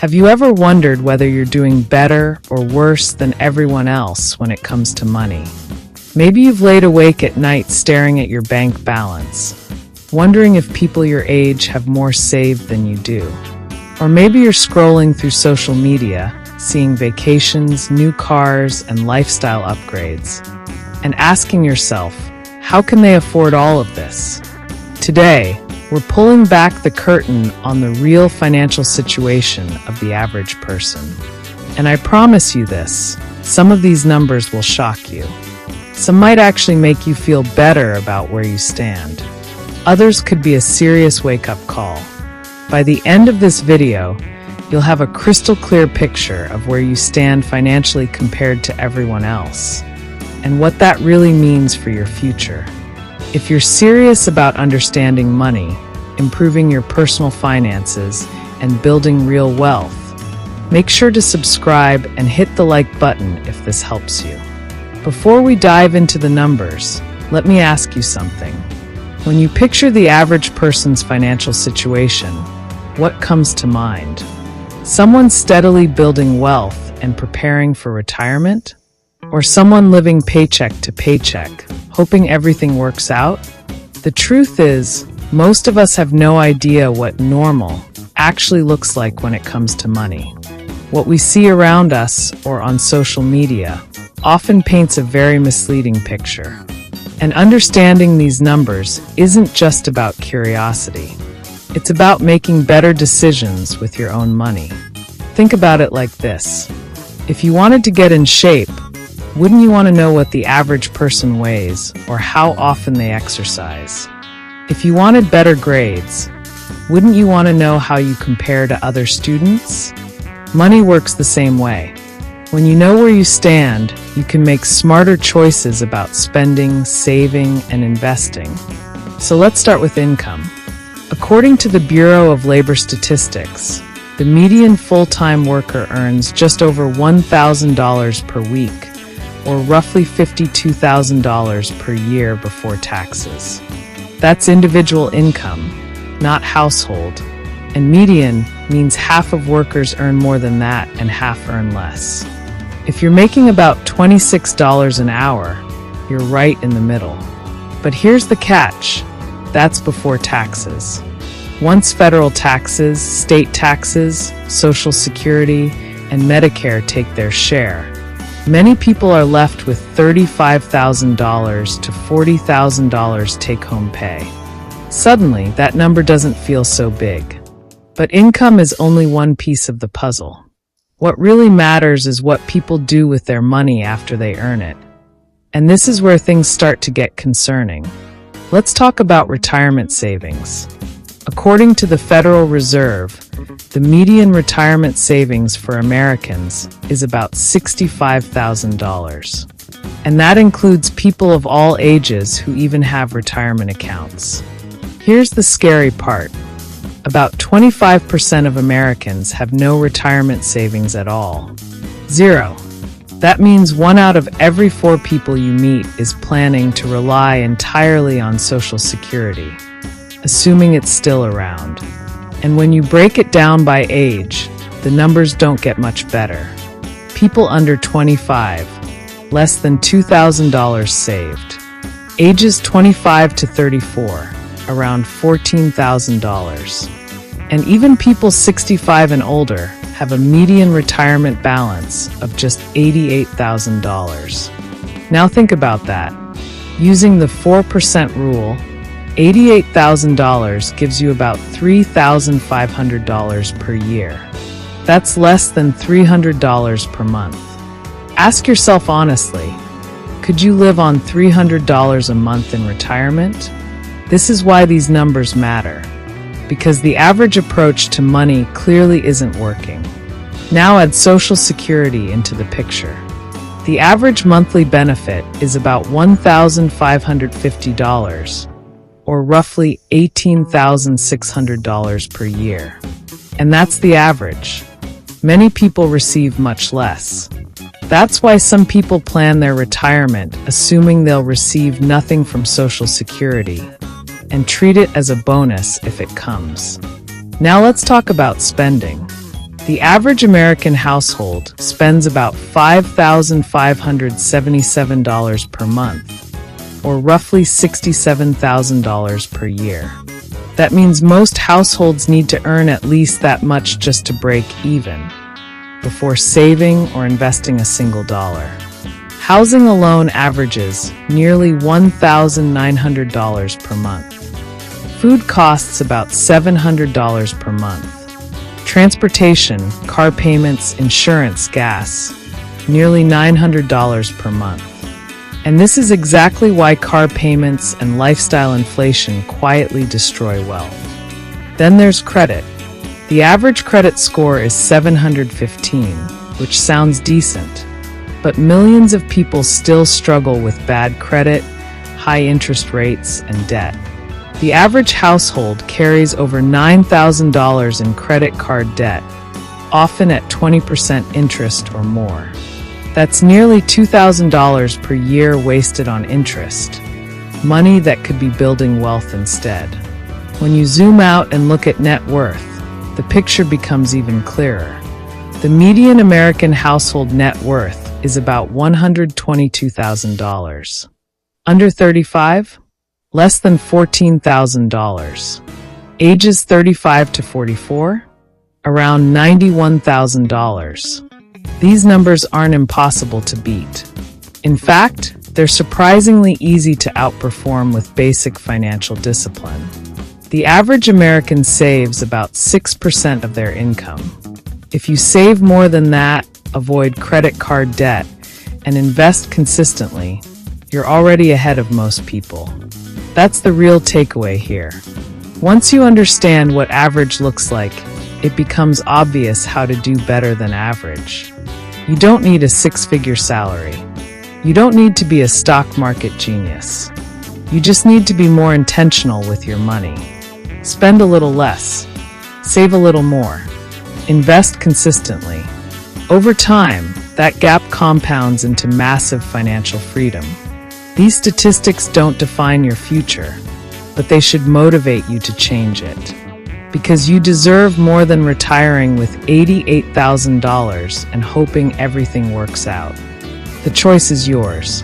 Have you ever wondered whether you're doing better or worse than everyone else when it comes to money? Maybe you've laid awake at night staring at your bank balance, wondering if people your age have more saved than you do. Or maybe you're scrolling through social media, seeing vacations, new cars, and lifestyle upgrades, and asking yourself, how can they afford all of this? Today, we're pulling back the curtain on the real financial situation of the average person. And I promise you this, some of these numbers will shock you. Some might actually make you feel better about where you stand. Others could be a serious wake-up call. By the end of this video, you'll have a crystal clear picture of where you stand financially compared to everyone else, and what that really means for your future. If you're serious about understanding money, improving your personal finances, and building real wealth, make sure to subscribe and hit the like button if this helps you. Before we dive into the numbers, let me ask you something. When you picture the average person's financial situation, what comes to mind? Someone steadily building wealth and preparing for retirement? Or someone living paycheck to paycheck, hoping everything works out? The truth is, most of us have no idea what normal actually looks like when it comes to money. What we see around us or on social media often paints a very misleading picture. And understanding these numbers isn't just about curiosity. It's about making better decisions with your own money. Think about it like this. If you wanted to get in shape, wouldn't you want to know what the average person weighs or how often they exercise? If you wanted better grades, wouldn't you want to know how you compare to other students? Money works the same way. When you know where you stand, you can make smarter choices about spending, saving, and investing. So let's start with income. According to the Bureau of Labor Statistics, the median full-time worker earns just over $1,000 per week, or roughly $52,000 per year before taxes. That's individual income, not household. And median means half of workers earn more than that and half earn less. If you're making about $26 an hour, you're right in the middle. But here's the catch. That's before taxes. Once federal taxes, state taxes, Social Security, and Medicare take their share, many people are left with $35,000 to $40,000 take-home pay. Suddenly, that number doesn't feel so big. But income is only one piece of the puzzle. What really matters is what people do with their money after they earn it. And this is where things start to get concerning. Let's talk about retirement savings. According to the Federal Reserve, the median retirement savings for Americans is about $65,000. And that includes people of all ages who even have retirement accounts. Here's the scary part. About 25% of Americans have no retirement savings at all. Zero. That means 1 out of every 4 people you meet is planning to rely entirely on Social Security, assuming it's still around. And when you break it down by age, the numbers don't get much better. People under 25, less than $2,000 saved. Ages 25 to 34, around $14,000. And even people 65 and older have a median retirement balance of just $88,000. Now think about that. Using the 4% rule, $88,000 gives you about $3,500 per year. That's less than $300 per month. Ask yourself honestly, could you live on $300 a month in retirement? This is why these numbers matter, because the average approach to money clearly isn't working. Now add Social Security into the picture. The average monthly benefit is about $1,550, or roughly $18,600 per year. And that's the average. Many people receive much less. That's why some people plan their retirement assuming they'll receive nothing from Social Security and treat it as a bonus if it comes. Now let's talk about spending. The average American household spends about $5,577 per month, or roughly $67,000 per year. That means most households need to earn at least that much just to break even, before saving or investing a single dollar. Housing alone averages nearly $1,900 per month. Food costs about $700 per month. Transportation, car payments, insurance, gas, nearly $900 per month. And this is exactly why car payments and lifestyle inflation quietly destroy wealth. Then there's credit. The average credit score is 715, which sounds decent, but millions of people still struggle with bad credit, high interest rates, and debt. The average household carries over $9,000 in credit card debt, often at 20% interest or more. That's nearly $2,000 per year wasted on interest, money that could be building wealth instead. When you zoom out and look at net worth, the picture becomes even clearer. The median American household net worth is about $122,000. Under 35? Less than $14,000. Ages 35 to 44? Around $91,000. These numbers aren't impossible to beat. In fact, they're surprisingly easy to outperform with basic financial discipline. The average American saves about 6% of their income. If you save more than that, avoid credit card debt, and invest consistently, you're already ahead of most people. That's the real takeaway here. Once you understand what average looks like, it becomes obvious how to do better than average. You don't need a six-figure salary. You don't need to be a stock market genius. You just need to be more intentional with your money. Spend a little less. Save a little more. Invest consistently. Over time, that gap compounds into massive financial freedom. These statistics don't define your future, but they should motivate you to change it. Because you deserve more than retiring with $88,000 and hoping everything works out. The choice is yours.